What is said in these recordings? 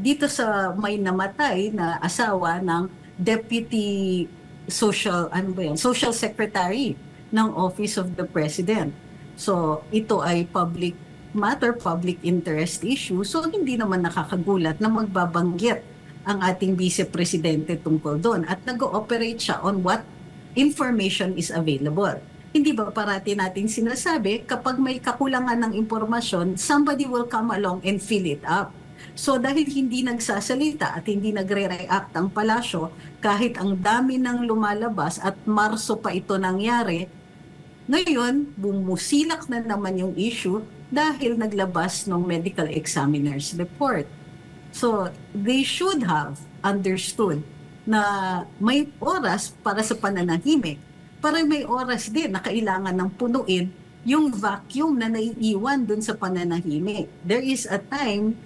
dito sa may namatay na asawa ng Deputy Social Secretary ng Office of the President. So ito ay public matter, public interest issue. So hindi naman nakakagulat na magbabanggit ang ating Vice Presidente tungkol doon at nag-ooperate siya on what information is available. Hindi ba parati nating sinasabi, kapag may kakulangan ng impormasyon, somebody will come along and fill it up. So dahil hindi nagsasalita at hindi nagre-react ang palasyo, kahit ang dami ng lumalabas at Marso pa ito nangyari, ngayon bumusilak na naman yung issue dahil naglabas ng medical examiner's report. So they should have understood na may oras para sa pananahimik, para may oras din na kailangan ng punuin yung vacuum na naiiwan dun sa pananahimik. There is a time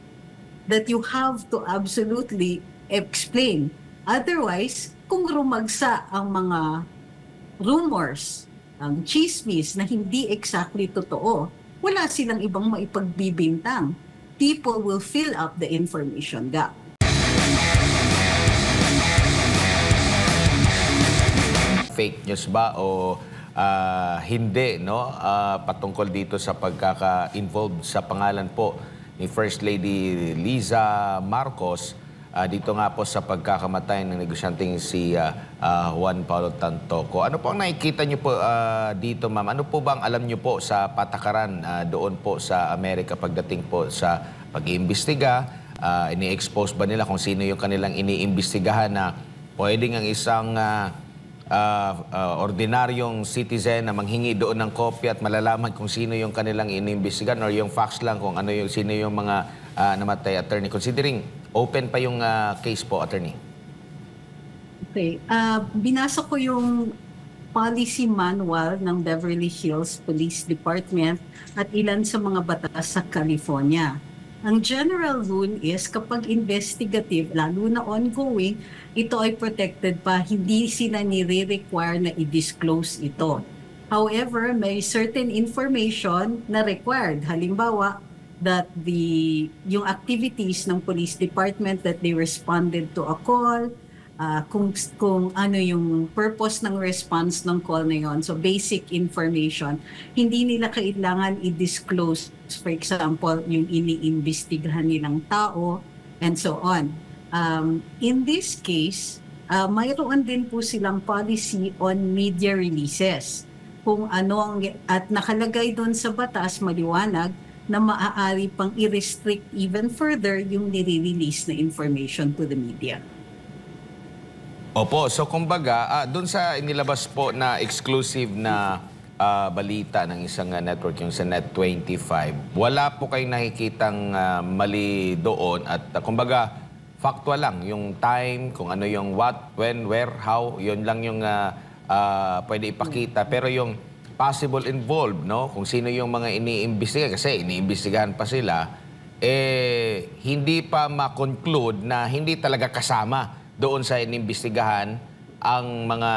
that you have to absolutely explain. Otherwise, kung rumagsa ang mga rumors, ang chismis na hindi exactly totoo, wala silang ibang maipagbibintang. People will fill up the information gap. Fake news ba o hindi, no? Patungkol dito sa pagkaka-involved sa pangalan po ni First Lady Liza Marcos dito nga po sa pagkakamatay ng negosyanteng si Juan Paulo Tantoco. Ano po ang nakikita niyo po dito, ma'am? Ano po bang alam niyo po sa patakaran doon po sa Amerika pagdating po sa pag-iimbestiga? Ini-expose ba nila kung sino yung kanilang iniimbestigahan na pwedeng ang isang ordinaryong citizen na manghingi doon ng kopya at malalaman kung sino yung kanilang iniimbestigahan or yung facts lang kung ano yung sino yung mga namatay, attorney? Considering open pa yung case po, attorney. Okay. Binasa ko yung policy manual ng Beverly Hills Police Department at ilan sa mga batas sa California. Ang general rule is kapag investigative, lalo na ongoing, ito ay protected pa, hindi sila nire-require na i-disclose ito. However, may certain information na required. Halimbawa, that yung activities ng police department that they responded to a call, kung ano yung purpose ng response ng call na yon. So basic information, hindi nila kailangan i-disclose, for example, yung iniimbestigahan nilang tao and so on. In this case, mayroon din po silang policy on media releases. Kung ano at nakalagay doon sa batas, maliwanag, na maaari pang i-restrict even further yung nire-release na information to the media. Opo, so kumbaga, doon sa inilabas po na exclusive na balita ng isang network, yung sa Net25, wala po kayong nakikitang mali doon at kumbaga, factual lang, yung time, kung ano yung what, when, where, how, yun lang yung pwede ipakita. Pero yung possible involved, no? Kung sino yung mga iniimbestigahan, kasi iniimbestigahan pa sila, hindi pa ma-conclude na hindi talaga kasama doon sa inimbestigahan ang mga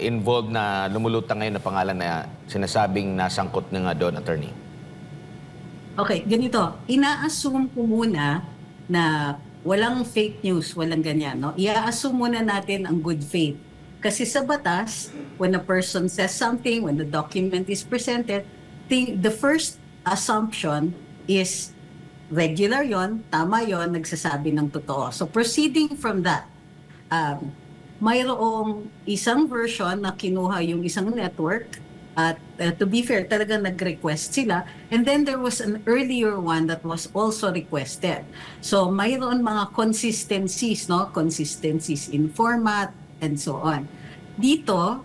involved na lumulutang ngayon na pangalan na sinasabing nasangkot na nga doon, attorney. Okay, ganito. Ina-assume ko muna na walang fake news, walang ganyan. No? I-assume muna natin ang good faith. Kasi sa batas, when a person says something, when the document is presented, the first assumption is regular yon, tama yon, nagsasabi ng totoo. So proceeding from that, mayroong isang version na kinuha yung isang network at to be fair, talagang nag-request sila. And then there was an earlier one that was also requested. So mayroon mga consistencies, no? Consistencies in format and so on. Dito,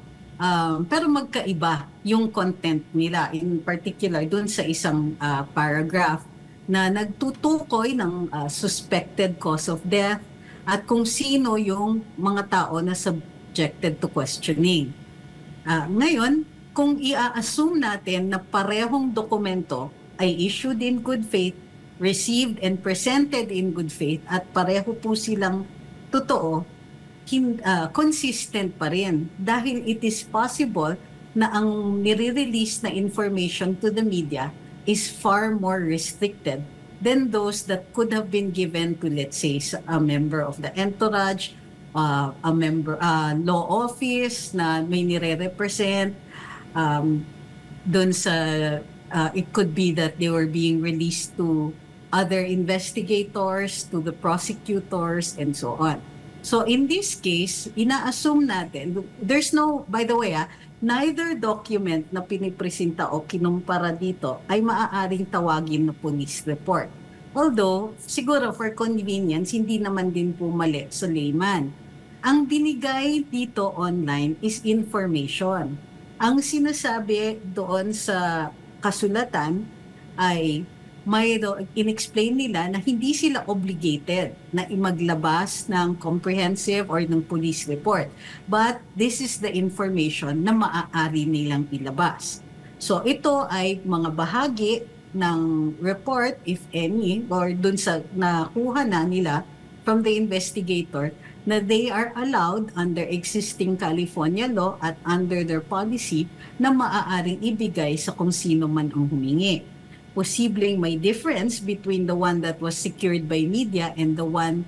pero magkaiba yung content nila. In particular, dun sa isang paragraph na nagtutukoy ng suspected cause of death at kung sino yung mga tao na subjected to questioning. Ngayon, kung i-assume natin na parehong dokumento ay issued in good faith, received and presented in good faith, at pareho po silang totoo, consistent pa rin. Dahil it is possible na ang nire-release na information to the media is far more restricted than those that could have been given to, let's say, a member of the entourage, a member, law office na may nire-represent, dun sa, it could be that they were being released to other investigators, to the prosecutors, and so on. So in this case, ina-assume natin, there's no, by the way, neither document na pinipresenta o kinumpara dito ay maaaring tawagin na police report. Although, siguro for convenience, hindi naman din po mali sa layman. Ang binigay dito online is information. Ang sinasabi doon sa kasulatan ay may in-explain nila na hindi sila obligated na imaglabas ng comprehensive or ng police report. But this is the information na maaari nilang ilabas. So ito ay mga bahagi ng report, if any, or dun sa nakuha na nila from the investigator na they are allowed under existing California law at under their policy na maaaring ibigay sa kung sino man ang humingi. Posibleng may difference between the one that was secured by media and the one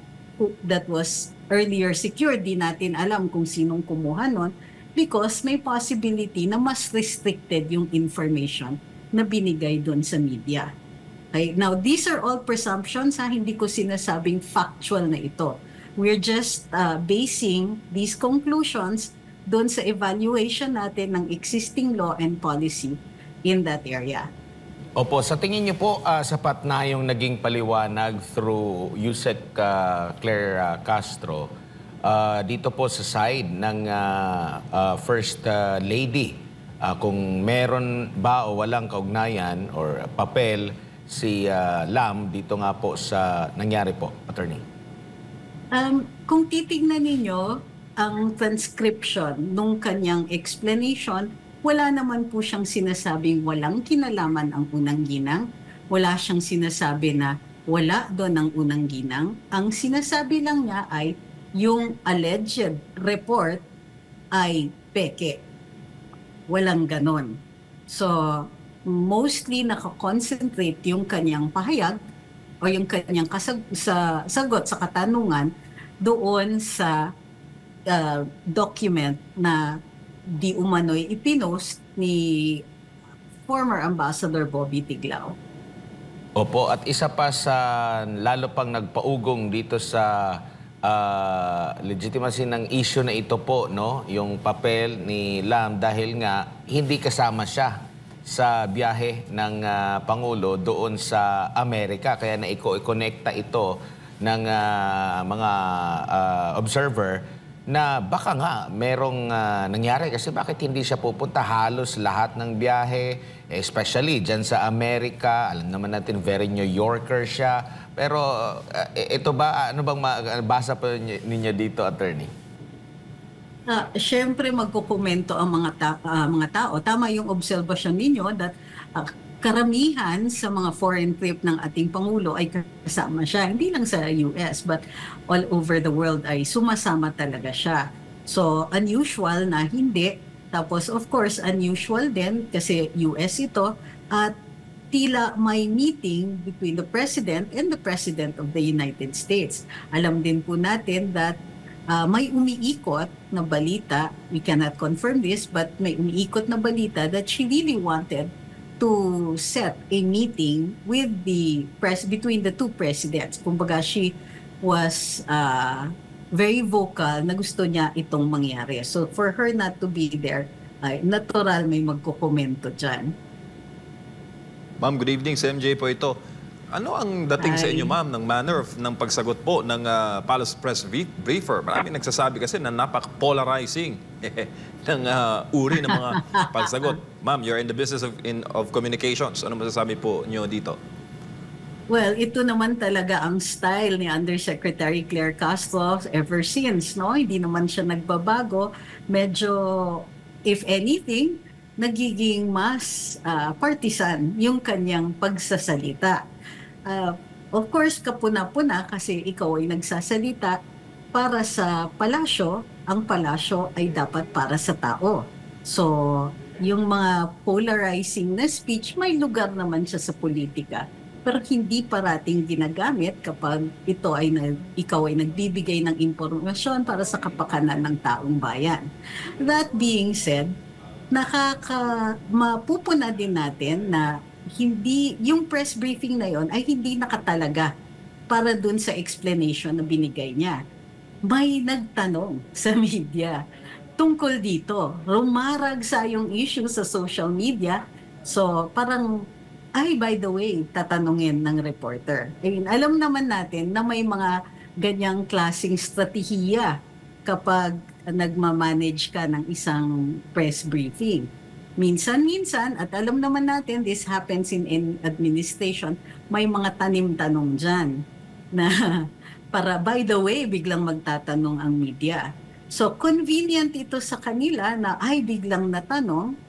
that was earlier secured. Di natin alam kung sinong kumuha nun because may possibility na mas restricted yung information na binigay doon sa media. Okay? Now, these are all presumptions. Hindi ko sinasabing factual na ito. We're just basing these conclusions doon sa evaluation natin ng existing law and policy in that area. Opo, sa tingin niyo po, sapat na yung naging paliwanag through Yusek Claire Castro dito po sa side ng First Lady. Kung meron ba o walang kaugnayan or papel si Lam dito nga po sa nangyari po, Attorney? Kung titignan ninyo ang transcription nung kanyang explanation, wala naman po siyang sinasabing walang kinalaman ang unang ginang. Wala siyang sinasabi na wala doon ang unang ginang. Ang sinasabi lang niya ay yung alleged report ay peke. Walang ganon. So, mostly nakakonsentrate yung kanyang pahayag o yung kanyang sagot sa katanungan doon sa document na di umano'y ipinost ni former Ambassador Bobby Tiglao. Opo, at isa pa sa lalo pang nagpaugong dito sa legitimacy ng issue na ito po, no? Yung papel ni Lam dahil nga hindi kasama siya sa biyahe ng Pangulo doon sa Amerika. Kaya na-connecta ito ng mga observer na baka nga merong nangyari kasi bakit hindi siya pupunta halos lahat ng biyahe, especially dyan sa Amerika. Alam naman natin, very New Yorker siya. Pero ito ba, ano bang basa po ninyo dito, Attorney? Siyempre magkukomento ang mga tao. Tama yung obserbasyon ninyo that karamihan sa mga foreign trip ng ating Pangulo ay kasama siya. Hindi lang sa US but all over the world ay sumasama talaga siya. So unusual na hindi. Tapos of course unusual din kasi US ito at tila may meeting between the President and the President of the United States. Alam din po natin that may umiikot na balita, we cannot confirm this, but may umiikot na balita that she really wanted to set a meeting with between the two presidents. Kumbaga, she was very vocal na gusto niya itong mangyari. So for her not to be there, natural may magkukomento dyan. Ma'am, good evening. Si MJ po ito. Ano ang dating sa inyo, ma'am, ng manner ng pagsagot po ng Palace Press Briefer? Maraming nagsasabi kasi na napaka-polarizing ng uri ng mga pagsagot. Ma'am, you're in the business of communications. Ano masasabi po niyo dito? Well, ito naman talaga ang style ni Undersecretary Claire Castro ever since, no? Hindi naman siya nagbabago. Medyo, if anything, nagiging mas partisan yung kanyang pagsasalita. Of course, kapuna-puna kasi ikaw ay nagsasalita para sa palasyo, ang palasyo ay dapat para sa tao. So, yung mga polarizing na speech, may lugar naman siya sa politika. pero hindi parating ginagamit kapag ikaw ay nagbibigay ng impormasyon para sa kapakanan ng taong bayan. That being said, mapupuna din natin na hindi yung press briefing na yon ay hindi nakatalaga para dun sa explanation na binigay niya. May nagtanong sa media tungkol dito. Rumaragsa yung issue sa social media. So parang, ay by the way, tatanungin ng reporter. I mean, alam naman natin na may mga ganyang klaseng strategiya kapag nagmamanage ka ng isang press briefing. Minsan-minsan, at alam naman natin, this happens in administration, may mga tanim-tanong dyan na para, by the way, biglang magtatanong ang media. So, convenient ito sa kanila na ay biglang natanong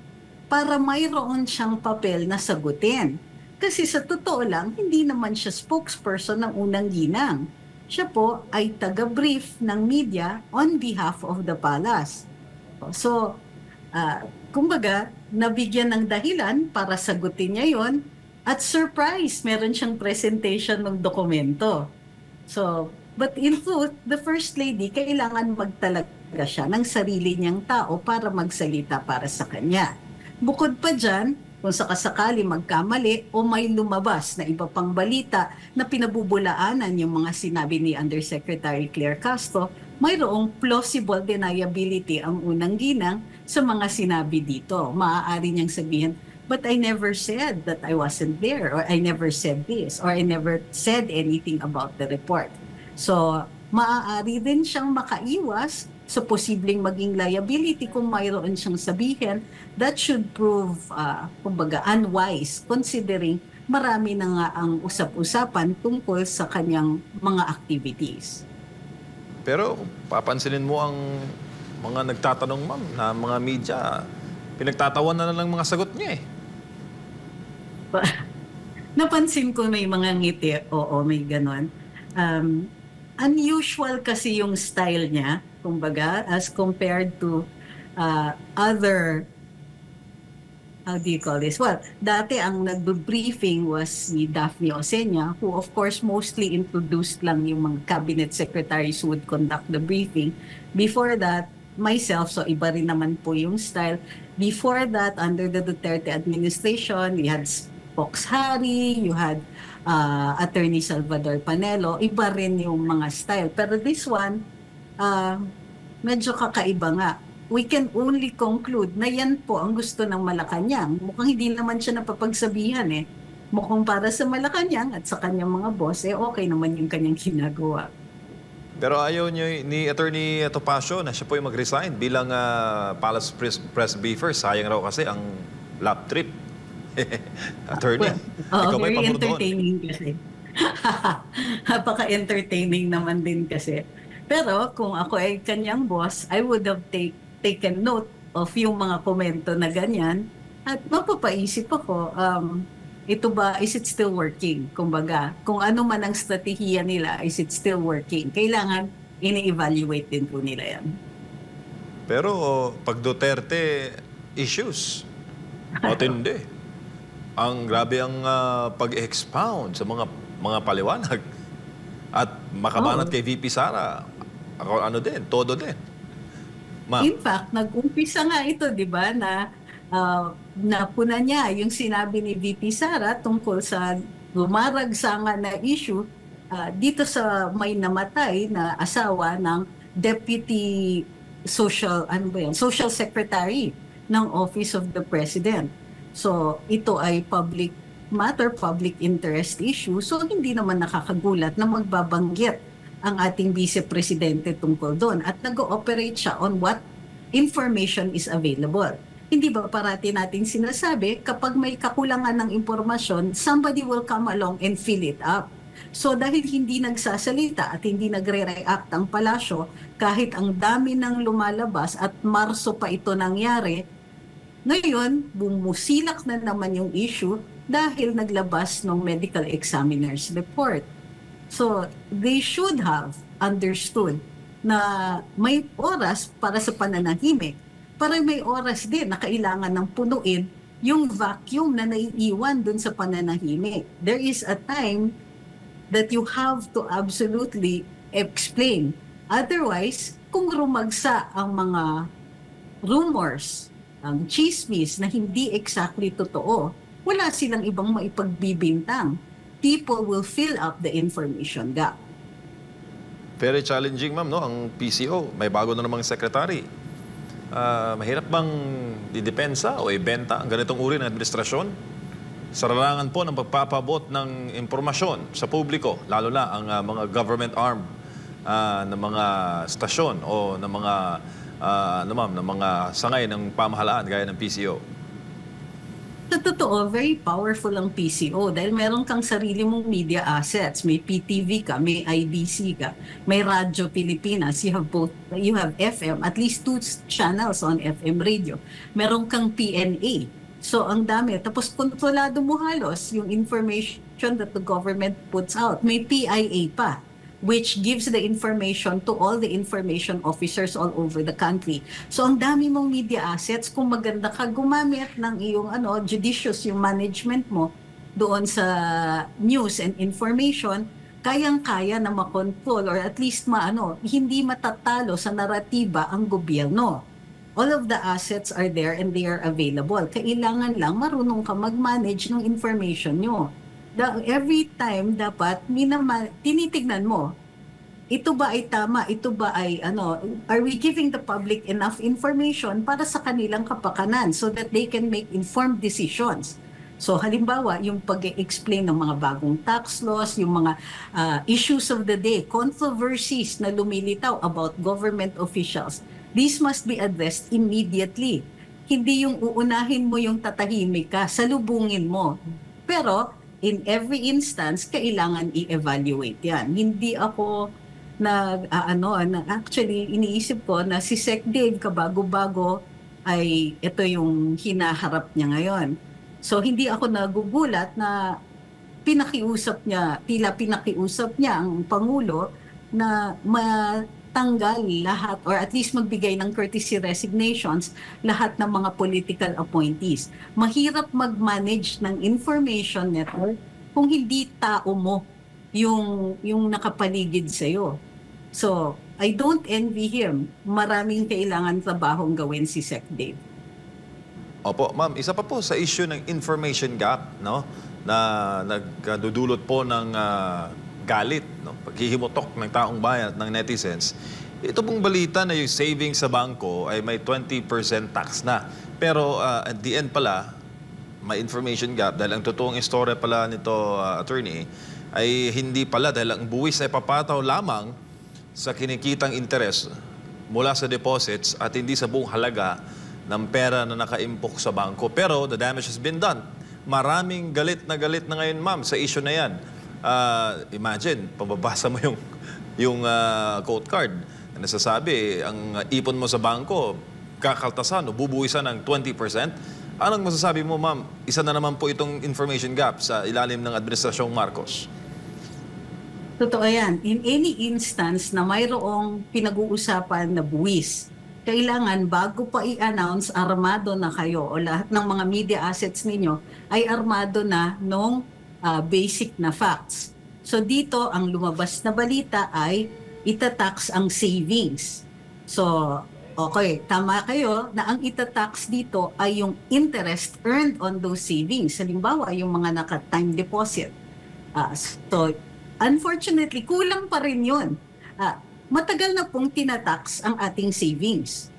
para mayroon siyang papel na sagutin. Kasi sa totoo lang, hindi naman siya spokesperson ng unang ginang. Siya po ay taga-brief ng media on behalf of the palace. So, kumbaga, nabigyan ng dahilan para sagutin niya yon at surprise, meron siyang presentation ng dokumento. So, but in truth, the First Lady, kailangan magtalaga siya ng sarili niyang tao para magsalita para sa kanya. Bukod pa dyan, kung sakasakali magkamali o may lumabas na iba pang balita na pinabubulaanan yung mga sinabi ni Undersecretary Claire Castro, mayroong plausible deniability ang unang ginang sa mga sinabi dito. Maaari niyang sabihin, but I never said that I wasn't there, or I never said this, or I never said anything about the report. So, maaari din siyang makaiwas sa posibleng maging liability kung mayroon siyang sabihin that should prove, kumbaga, unwise, considering marami na nga ang usap-usapan tungkol sa kanyang mga activities. Pero papansinin mo ang mga nagtatanong, ma'am, na mga media, pinagtatawan na lang mga sagot niya eh. Napansin ko may mga ngiti, oo, may ganon. Unusual kasi yung style niya, kumbaga, as compared to other, how do you call this? Well, dati ang nag-briefing was si Daphne Osenia, who of course mostly introduced lang yung mga cabinet secretaries who would conduct the briefing. Before that, myself, so iba rin naman po yung style. Before that, under the Duterte administration, we had Fox Harry, you had Attorney Salvador Panelo, iba rin yung mga style. Pero this one, medyo kakaiba nga. We can only conclude na yan po ang gusto ng Malacanang. Mukhang hindi naman siya napapagsabihan eh. Mukhang para sa Malacanang at sa kanyang mga boss, okay naman yung kanyang ginagawa. Pero ayaw niyo ni Attorney Topacio na siya po yung mag-resign bilang Palace Press Briefer. Sayang raw kasi ang lap trip. Attorney, ikaw may pabor doon. Entertaining kasi. Napaka-entertaining naman din kasi. Pero kung ako ay kanyang boss, I would have taken note of yung mga komento na ganyan at mapapaisip ako, ito ba, is it still working? Kumbaga, kung ano man ang strategiya nila, is it still working? Kailangan ini-evaluate din po nila yan. Pero pag Duterte issues, matindi. Ang grabe ang pag-expound sa mga paliwanag. At makabanat kay VP Sara, ano din, todo din. In fact, nag-umpisa nga ito, di ba, na napuna niya yung sinabi ni VP Sara tungkol sa lumaragsa nga na issue dito sa may namatay na asawa ng Deputy Social Secretary ng Office of the President. So, ito ay public matter, public interest issue. So, hindi naman nakakagulat na magbabanggit ang ating Vice Presidente tungkol doon. At nag-ooperate siya on what information is available. Hindi ba parati natin sinasabi, kapag may kakulangan ng impormasyon, somebody will come along and fill it up. So, dahil hindi nagsasalita at hindi nagre-react ang palasyo, kahit ang dami ng lumalabas at Marso pa ito nangyari, ngayon, bumusilak na naman yung issue dahil naglabas ng medical examiner's report. So, they should have understood na may oras para sa pananahimik. Para may oras din na kailangan ng punuin yung vacuum na naiiwan dun sa pananahimik. There is a time that you have to absolutely explain. Otherwise, kung rumagsa ang mga rumors, ang chismis na hindi exactly totoo, wala silang ibang maipagbibintang. People will fill up the information gap. Very challenging, ma'am, no? Ang PCO, may bago na namang secretary. Mahirap bang didepensa o ibenta ang ganitong uri ng administrasyon? Sa larangan po ng pagpapabot ng impormasyon sa publiko, lalo na ang mga government arm ng mga stasyon o ng mga ng mga sangay ng pamahalaan gaya ng PCO. Sa totoo, very powerful ang PCO dahil meron kang sarili mong media assets. May PTV ka, may IBC ka, may Radyo Pilipinas. You have FM, at least 2 channels on FM radio. Meron kang PNA. So ang dami. Tapos kontrolado mo halos yung information that the government puts out. May PIA pa, which gives the information to all the information officers all over the country. So ang dami mong media assets, kung maganda ka gumamit ng iyong judicious yung management mo doon sa news and information, kayang-kaya na makontrol or at least hindi matatalo sa naratiba ang gobyerno. All of the assets are there and they are available. Kailangan lang marunong ka mag-manage ng information nyo. Every time dapat tinitignan mo, ito ba ay tama, ito ba ay are we giving the public enough information para sa kanilang kapakanan so that they can make informed decisions. So halimbawa, yung pag-explain ng mga bagong tax laws, yung mga issues of the day, controversies na lumilitaw about government officials, these must be addressed immediately. Hindi yung uunahin mo yung tatahimik ka, salubungin mo. Pero in every instance, kailangan i-evaluate yan. Hindi ako actually, iniisip ko na si Sec Dave kabago-bago ay ito yung hinaharap niya ngayon. So, hindi ako nagugulat na tila pinakiusap niya ang Pangulo na matanggal lahat or at least magbigay ng courtesy resignations lahat ng mga political appointees. Mahirap mag-manage ng information network kung hindi tao mo yung nakapaligid sa'yo. So, I don't envy him. Maraming kailangan trabahong gawin si Sec Dave. Opo, ma'am, isa pa po sa issue ng information gap, no? Na nagdudulot po ng galit, no? Paghihimutok ng taong bayan at ng netizens. Ito pong balita na yung savings sa bangko ay may 20% tax na. Pero at the end pala, may information gap dahil ang totoong istorya pala nito, attorney, ay hindi pala dahil ang buwis ay papataw lamang sa kinikitang interes mula sa deposits at hindi sa buong halaga ng pera na nakaimpok sa bangko. Pero the damage has been done. Maraming galit na ngayon, ma'am, sa issue na yan. Imagine, pababasa mo yung quote card na nasasabi, ang ipon mo sa bangko, kakaltasan o bubuwisan ng 20%. Anong masasabi mo, ma'am? Isa na naman po itong information gap sa ilalim ng Administrasyong Marcos. Totoo yan. In any instance na mayroong pinag-uusapan na buwis, kailangan bago pa i-announce, armado na kayo o lahat ng mga media assets ninyo ay armado na nung basic na facts. So dito, ang lumabas na balita ay itatax ang savings. So, okay, tama kayo na ang itatax dito ay yung interest earned on those savings. Halimbawa, yung mga naka-time deposit. So, unfortunately, kulang pa rin yun. Matagal na pong tinatax ang ating savings.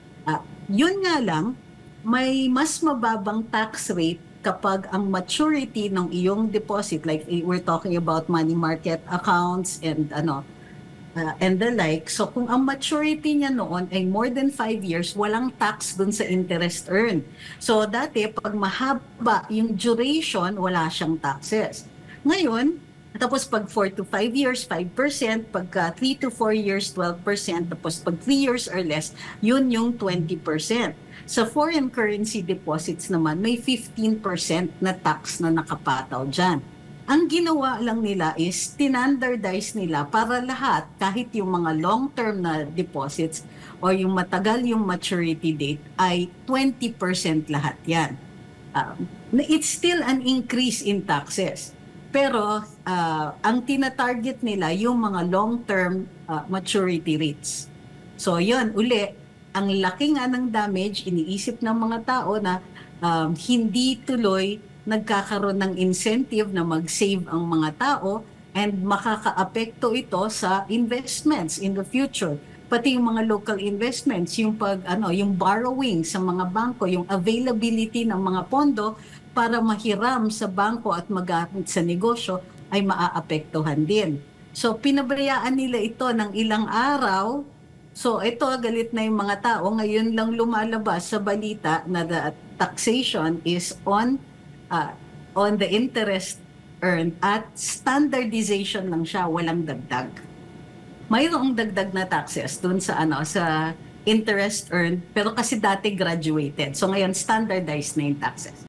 Yun nga lang, may mas mababang tax rate kapag ang maturity ng iyong deposit, like we're talking about money market accounts and the like. So kung ang maturity niya noon ay more than 5 years, walang tax dun sa interest earned. So dati, pag mahaba yung duration, wala siyang taxes. Ngayon, tapos pag 4 to 5 years, 5%, pagka 3 to 4 years, 12%, tapos pag 3 years or less, yun yung 20%. Sa foreign currency deposits naman, may 15% na tax na nakapataw dyan. Ang ginawa lang nila is tinandardize nila para lahat, kahit yung mga long-term na deposits o yung matagal yung maturity date, ay 20% lahat yan. it's still an increase in taxes. Pero ang tina-target nila yung mga long-term maturity rates. So yun, uli, ang laki nga ng damage, iniisip ng mga tao na hindi tuloy nagkakaroon ng incentive na mag-save ang mga tao and makakaapekto ito sa investments in the future. Pati yung mga local investments, yung yung borrowing sa mga bangko, yung availability ng mga pondo para mahiram sa bangko at magamit sa negosyo ay maaapektuhan din. So pinabayaan nila ito ng ilang araw. So ito, galit na yung mga tao. Ngayon lang lumalabas sa balita na the taxation is on the interest earned at standardization lang siya, walang dagdag. Mayroong dagdag na taxes dun sa sa interest earned, pero kasi dati graduated. So ngayon standardized na yung taxes.